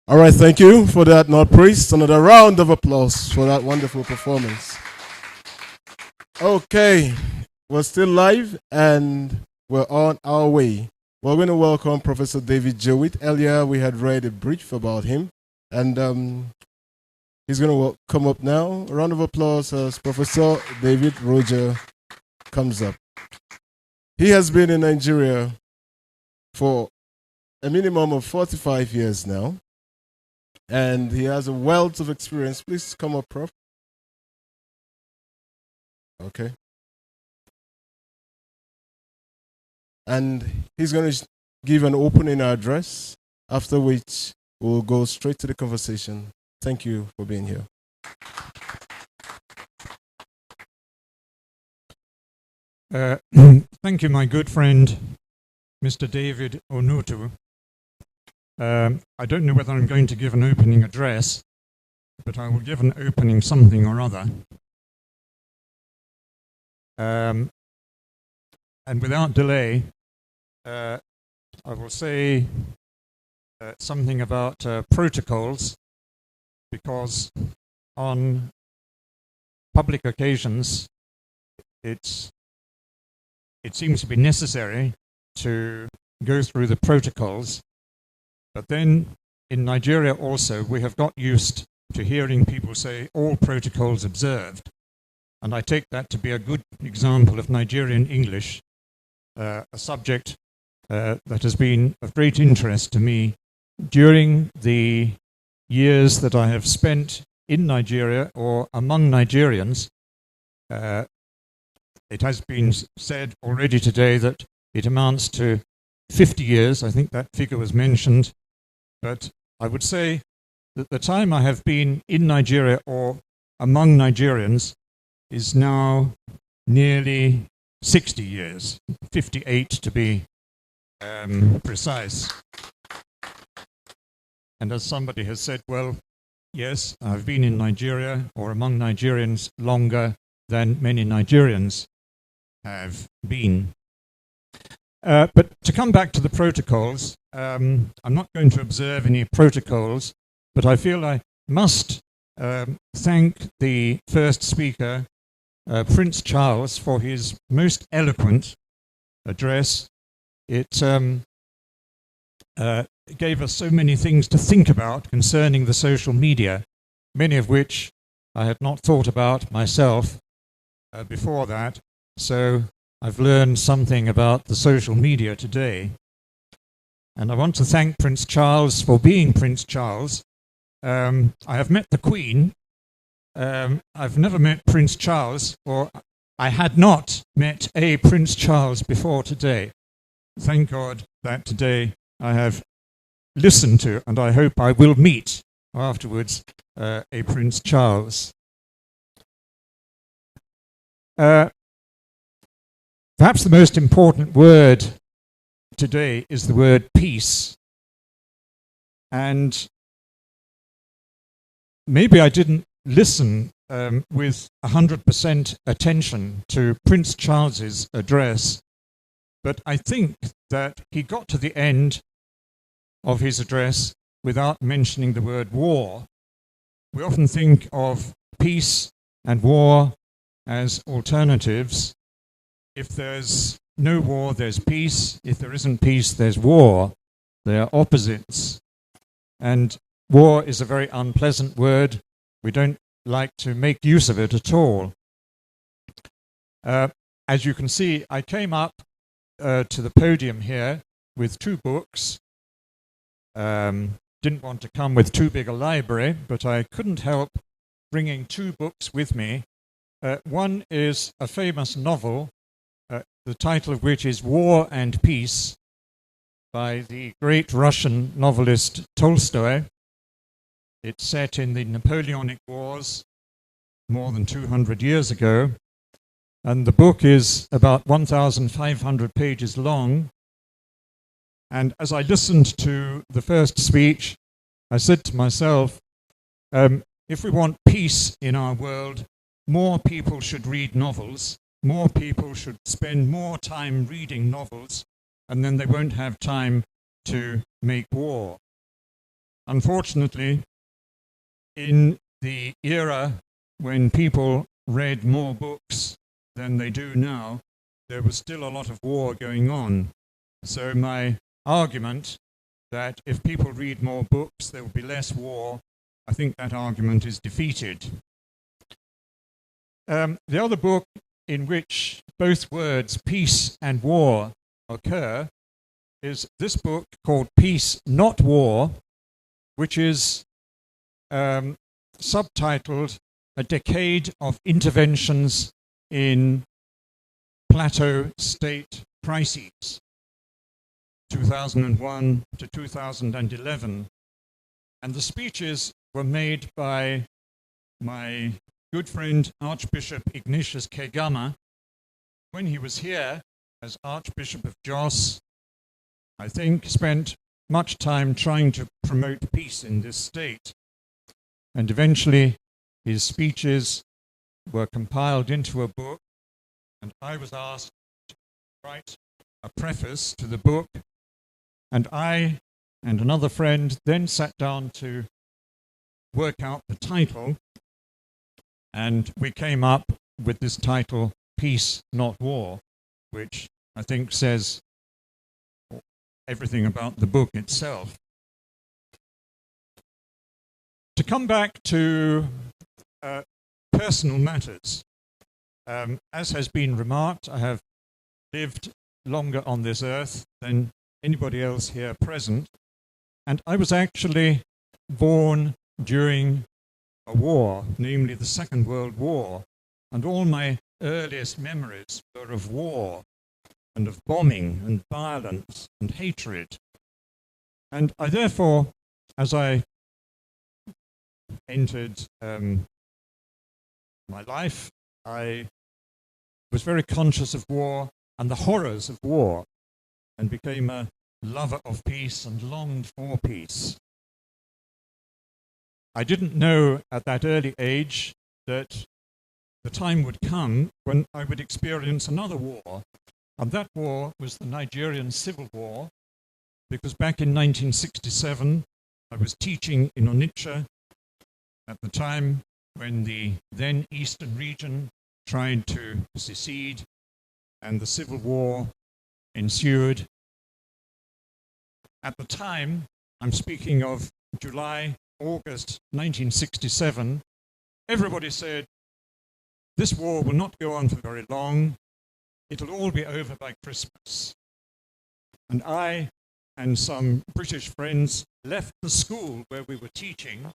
All right, thank you for that, not priest. Another round of applause for that wonderful performance. Okay, we're still live and we're on our way. We're going to welcome Professor David Jowitt. Earlier, we had read a brief about him, and he's going to come up now. A round of applause as Professor David Roger comes up. He has been in Nigeria for a minimum of 45 years now, and he has a wealth of experience. Please come up, Prof. Okay. And he's going to give an opening address, after which we'll go straight to the conversation. Thank you for being here. Thank you, my good friend, Mr. David Onutu. I don't know whether I'm going to give an opening address, but I will give an opening something or other. And without delay, I will say something about protocols, because on public occasions it seems to be necessary to go through the protocols. But then in Nigeria also we have got used to hearing people say all protocols observed. And I take that to be a good example of Nigerian English, a subject that has been of great interest to me during the years that I have spent in Nigeria or among Nigerians. It has been said already today that it amounts to 50 years. I think that figure was mentioned. But I would say that the time I have been in Nigeria or among Nigerians is now nearly 60 years, 58 to be precise. And as somebody has said, well, yes, I've been in Nigeria or among Nigerians longer than many Nigerians have been. But to come back to the protocols, I'm not going to observe any protocols, but I feel I must thank the first speaker, Prince Charles, for his most eloquent address. It gave us so many things to think about concerning the social media, many of which I had not thought about myself before that. So I've learned something about the social media today. And I want to thank Prince Charles for being Prince Charles. I have met the Queen. I've never met Prince Charles, or I had not met a Prince Charles before today. Thank God that today I have listened to, and I hope I will meet afterwards, a Prince Charles. Perhaps the most important word today is the word peace. And maybe I didn't listen with 100% attention to Prince Charles's address, but I think that he got to the end of his address without mentioning the word war. We often think of peace and war as alternatives. If there's no war, there's peace. If there isn't peace, there's war. They are opposites. And war is a very unpleasant word. We don't like to make use of it at all. As you can see, I came up to the podium here with two books. Didn't want to come with too big a library, but I couldn't help bringing two books with me. One is a famous novel, the title of which is War and Peace, by the great Russian novelist Tolstoy. It's set in the Napoleonic Wars more than 200 years ago, and the book is about 1,500 pages long. And as I listened to the first speech, I said to myself, if we want peace in our world, more people should read novels, more people should spend more time reading novels, and then they won't have time to make war. Unfortunately, in the era when people read more books than they do now, there was still a lot of war going on. So my argument that if people read more books, there will be less war, I think that argument is defeated. The other book in which both words peace and war occur is this book called Peace, Not War, which is subtitled A Decade of Interventions in Plateau State Crises, 2001 to 2011. And the speeches were made by my good friend Archbishop Ignatius Kegama when he was here as Archbishop of Jos. I think spent much time trying to promote peace in this state. And eventually his speeches were compiled into a book, and I was asked to write a preface to the book, and I and another friend then sat down to work out the title, and we came up with this title, Peace, Not War, which I think says everything about the book itself. To come back to personal matters, as has been remarked, I have lived longer on this earth than anybody else here present, and I was actually born during a war, namely the Second World War, and all my earliest memories were of war and of bombing and violence and hatred. And I therefore, as I entered my life, I was very conscious of war and the horrors of war, and became a lover of peace and longed for peace. I didn't know at that early age that the time would come when I would experience another war, and that war was the Nigerian Civil War, because back in 1967 I was teaching in Onitsha at the time when the then eastern region tried to secede and the civil war ensued. At the time, I'm speaking of July, August 1967, everybody said, this war will not go on for very long. It'll all be over by Christmas. And I and some British friends left the school where we were teaching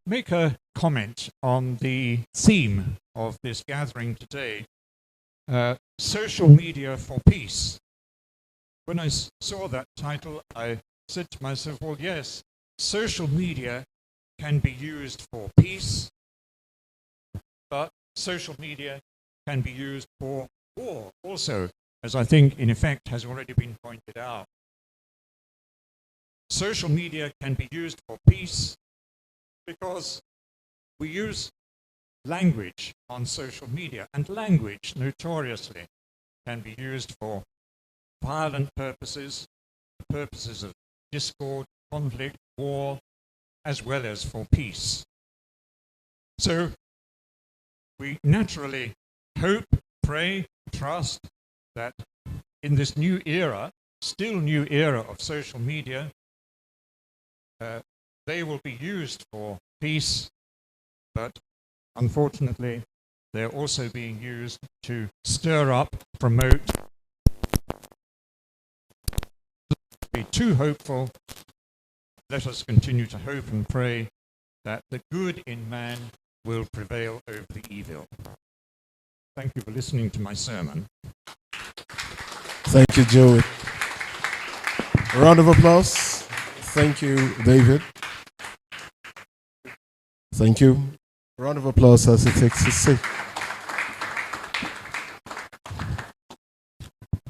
make a comment on the theme of this gathering today, social media for peace. When I saw that title, I said to myself, well, yes, social media can be used for peace, but social media can be used for war also, as I think in effect has already been pointed out. Social media can be used for peace because we use language on social media, and language notoriously can be used for violent purposes, purposes of discord, conflict, war, as well as for peace. So we naturally hope, pray, trust that in this new era, still new era of social media, they will be used for peace, but unfortunately, they're also being used to stir up, promote. Be too hopeful. Let us continue to hope and pray that the good in man will prevail over the evil. Thank you for listening to my sermon. Thank you, Jowitt. A round of applause. Thank you, David. Thank you. A round of applause as he takes his seat.